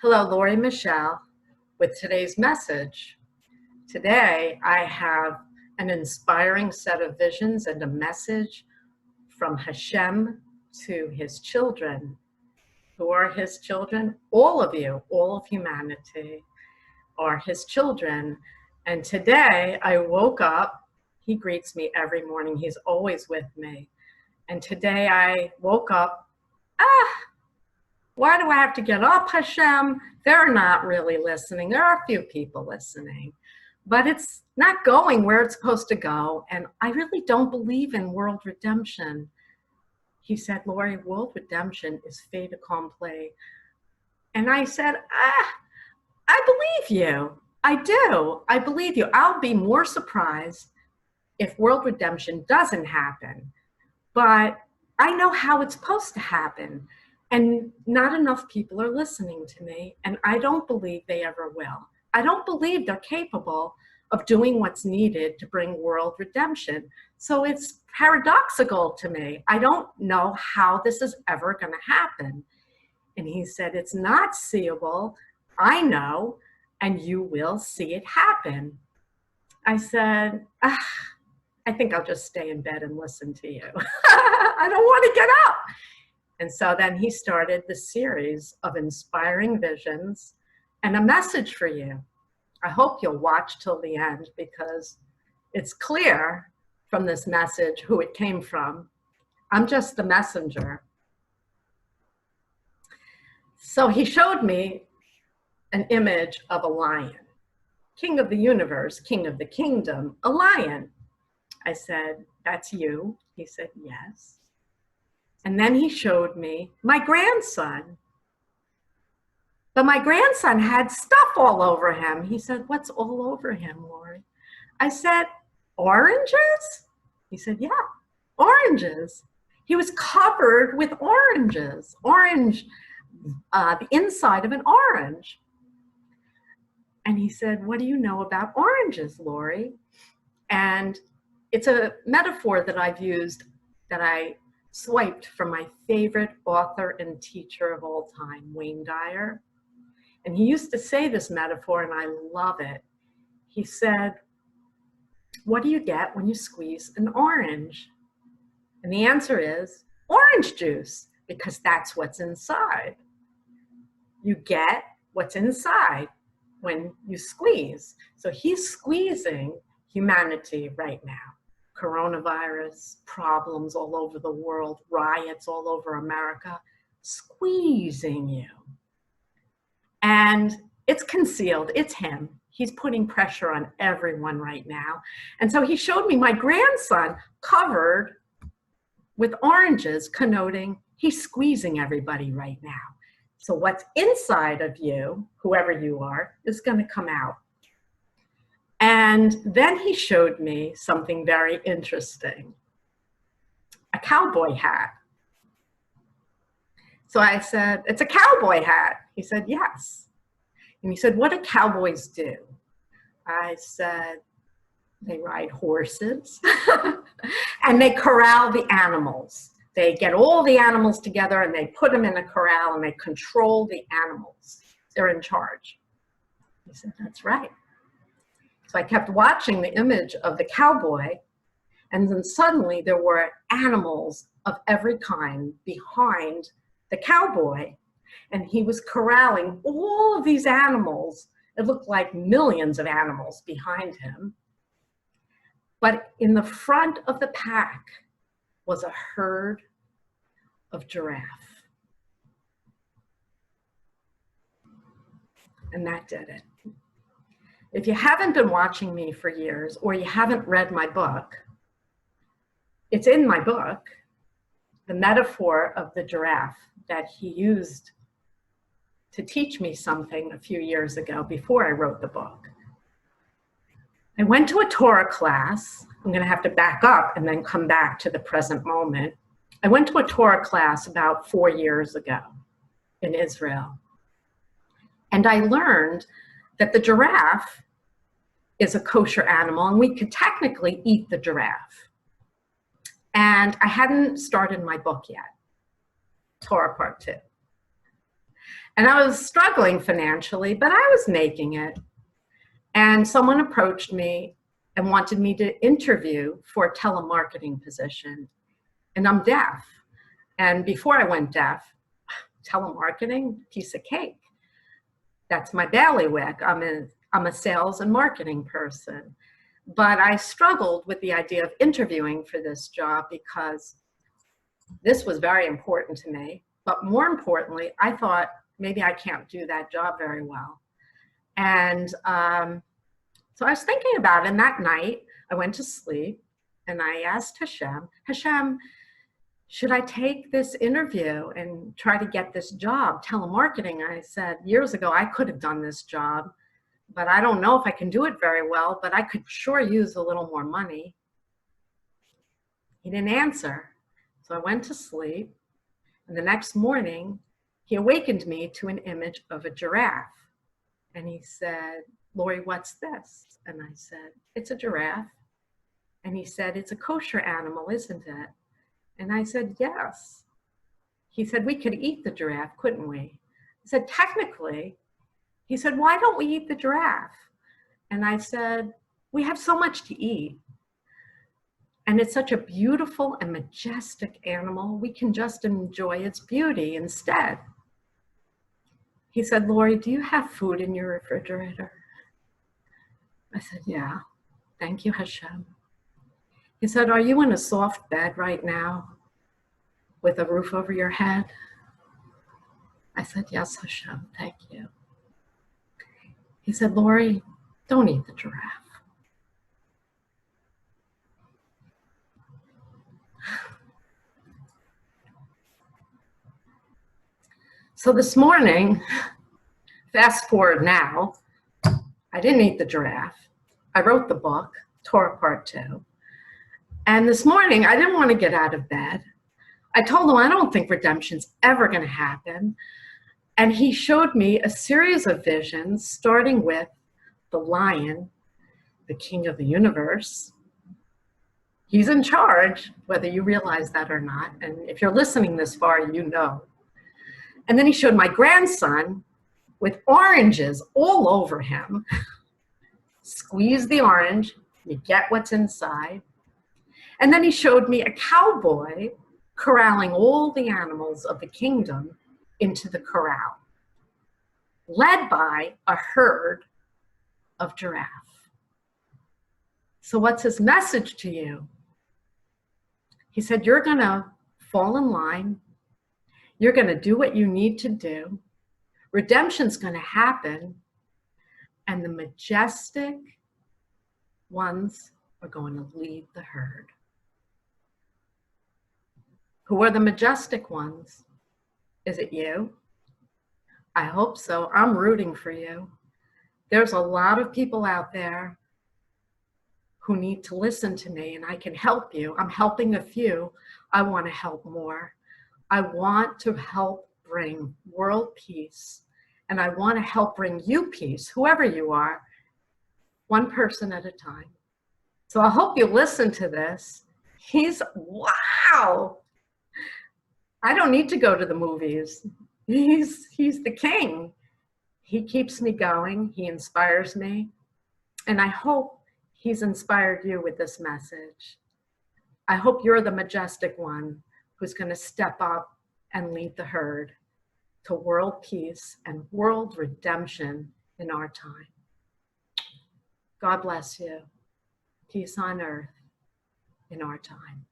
Hello, Lori Michelle, with today's message. Today, I have an inspiring set of visions and a message from Hashem to his children. Who are his children? All of you, all of humanity are his children. And today, I woke up. He greets me every morning. He's always with me. And today, I woke up, why do I have to get up, Hashem? They're not really listening. There are a few people listening, but it's not going where it's supposed to go. And I really don't believe in world redemption. He said, Lori, world redemption is fait accompli. And I said, I believe you. I do. I believe you. I'll be more surprised if world redemption doesn't happen. But I know how it's supposed to happen. And not enough people are listening to me, and I don't believe they ever will. I don't believe they're capable of doing what's needed to bring world redemption. So it's paradoxical to me. I don't know how this is ever going to happen. And he said, it's not seeable. I know, and you will see it happen. I said, I think I'll just stay in bed and listen to you. I don't want to get up. And so then he started the series of inspiring visions and a message for you. I hope you'll watch till the end because it's clear from this message who it came from. I'm just the messenger. So he showed me an image of a lion, king of the universe, king of the kingdom, a lion. I said, that's you? He said, yes. And then he showed me my grandson. But my grandson had stuff all over him. He said, what's all over him, Lori? I said, oranges? He said, yeah, oranges. He was covered with oranges, the inside of an orange. And he said, what do you know about oranges, Lori? And it's a metaphor that I've used that I swiped from my favorite author and teacher of all time, Wayne Dyer. And he used to say this metaphor, and I love it. He said, what do you get when you squeeze an orange? And the answer is orange juice, because that's what's inside. You get what's inside when you squeeze. So he's squeezing humanity right now. Coronavirus, problems all over the world, riots all over America, squeezing you. And it's concealed, it's him. He's putting pressure on everyone right now. And so he showed me my grandson covered with oranges, connoting he's squeezing everybody right now. So what's inside of you, whoever you are, is going to come out. And then he showed me something very interesting, a cowboy hat. So I said, it's a cowboy hat. He said, yes. And he said, what do cowboys do? I said, they ride horses and they corral the animals. They get all the animals together and they put them in a corral and they control the animals. They're in charge. He said, that's right. So I kept watching the image of the cowboy, and then suddenly there were animals of every kind behind the cowboy, and he was corralling all of these animals. It looked like millions of animals behind him. But in the front of the pack was a herd of giraffe. And that did it. If you haven't been watching me for years, or you haven't read my book, it's in my book, the metaphor of the giraffe that he used to teach me something a few years ago before I wrote the book. I went to a Torah class. I'm going to have to back up and then come back to the present moment. I went to a Torah class about 4 years ago in Israel. And I learned that the giraffe is a kosher animal, and we could technically eat the giraffe. And I hadn't started my book yet, Torah Part 2. And I was struggling financially, but I was making it. And someone approached me and wanted me to interview for a telemarketing position. And I'm deaf. And before I went deaf, telemarketing, piece of cake. That's my bailiwick. I'm a sales and marketing person. But I struggled with the idea of interviewing for this job because this was very important to me. But more importantly, I thought maybe I can't do that job very well. And so I was thinking about it, and that night I went to sleep and I asked Hashem, should I take this interview and try to get this job, telemarketing? I said, years ago, I could have done this job, but I don't know if I can do it very well, but I could sure use a little more money. He didn't answer. So I went to sleep, and the next morning, he awakened me to an image of a giraffe. And he said, Lori, what's this? And I said, it's a giraffe. And he said, it's a kosher animal, isn't it? And I said, yes. He said, we could eat the giraffe, couldn't we? I said, technically. He said, why don't we eat the giraffe? And I said, we have so much to eat. And it's such a beautiful and majestic animal. We can just enjoy its beauty instead. He said, Lori, do you have food in your refrigerator? I said, yeah. Thank you, Hashem. He said, are you in a soft bed right now with a roof over your head? I said, yes, Hashem, thank you. He said, Lori, don't eat the giraffe. So this morning, fast forward now, I didn't eat the giraffe. I wrote the book, Torah Part 2. And this morning, I didn't want to get out of bed. I told him I don't think redemption's ever going to happen. And he showed me a series of visions, starting with the lion, the king of the universe. He's in charge, whether you realize that or not. And if you're listening this far, you know. And then he showed my grandson with oranges all over him. Squeeze the orange, you get what's inside. And then he showed me a cowboy corralling all the animals of the kingdom into the corral, led by a herd of giraffe. So what's his message to you? He said, you're going to fall in line. You're going to do what you need to do. Redemption's going to happen. And the majestic ones are going to lead the herd. Who are the majestic ones? Is it you? I hope so. I'm rooting for you. There's a lot of people out there who need to listen to me, and I can help you. I'm helping a few. I want to help more. I want to help bring world peace, and I want to help bring you peace, whoever you are, one person at a time. So I hope you listen to this. Wow. I don't need to go to the movies. He's the king. He keeps me going. He inspires me. And I hope he's inspired you with this message. I hope you're the majestic one who's going to step up and lead the herd to world peace and world redemption in our time. God bless you. Peace on earth in our time.